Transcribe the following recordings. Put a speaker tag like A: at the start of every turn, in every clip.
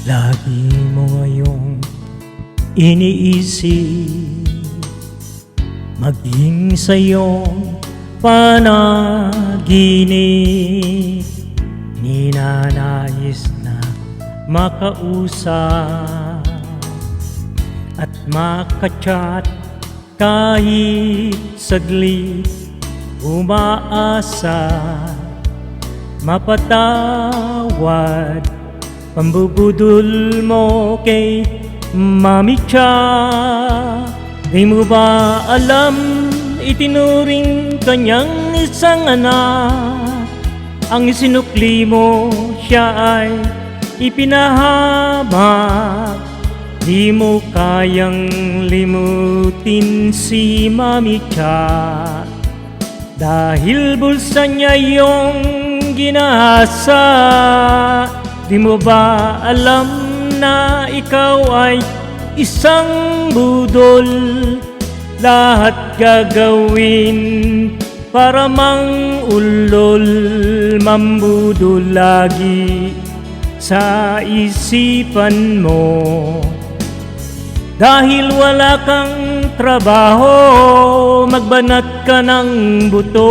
A: Lagi mo ngayong iniisip, maging sa iyong panaginip. Ninanais na makausap at makachat kahit saglit. Umaasa mapatawad pambubudol mo kay Mami Cha. Di mo ba alam, itinuring kanyang isang anak. Ang sinukli mo siya ay ipinahamak. Di mo kayang limutin si Mami Cha, dahil bulsa niya yung ginahasa. Di mo ba alam na ikaw ay isang budol? Lahat gagawin para mangulol, mambudol lagi sa isipan mo. Dahil wala kang trabaho, magbanat ka ng buto.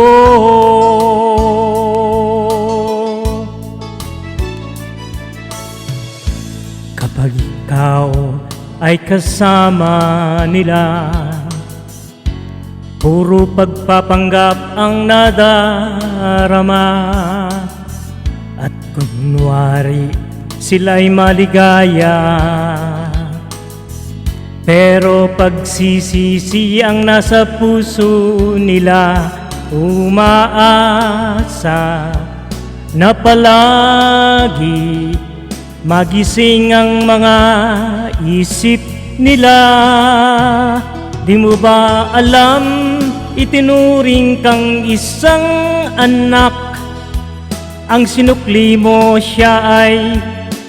A: Kapag ikaw ay kasama nila, puro pagpapanggap ang nadarama. At kunwari sila'y maligaya, pero pagsisisi ang nasa puso nila. Umaasa na palagi magising ang mga isip nila. Di mo ba alam, itinuring kang isang anak. Ang sinukli mo siya ay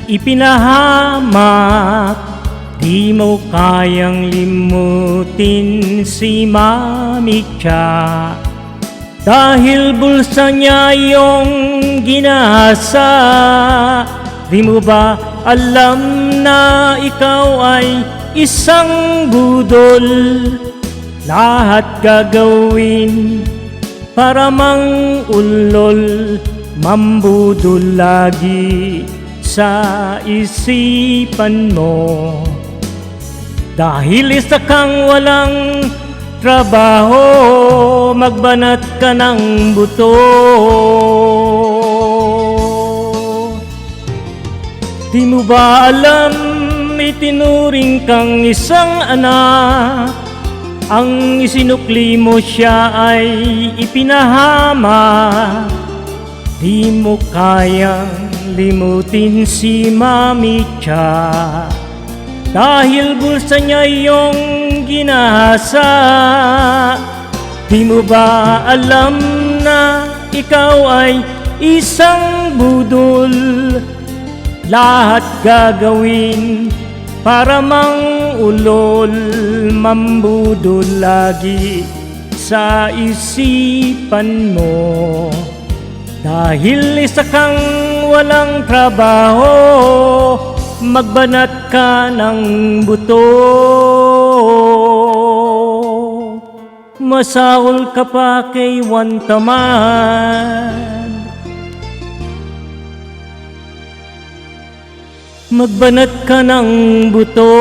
A: ipinahamak. Di mo kayang limutin si Mami Cha, dahil bulsa niya yung ginahasa. Di mo ba alam na ikaw ay isang budol? Lahat gagawin para mangulol, mambudol lagi sa isipan mo. Dahil isa kang walang trabaho, magbanat ka ng buto. Di mo ba alam, itinuring kang isang anak. Ang isinukli mo siya ay ipinahamak. Di mo kayang limutin si Mami Cha, dahil bulsa niya yung ginahasa. Di mo ba alam na ikaw ay isang budol? Lahat gagawin para mangulol, mambudol lagi sa isipan mo. Dahil isa kang walang trabaho, magbanat ka ng buto. Masahol ka pa kay Juan Tamad, magbanat ka ng buto.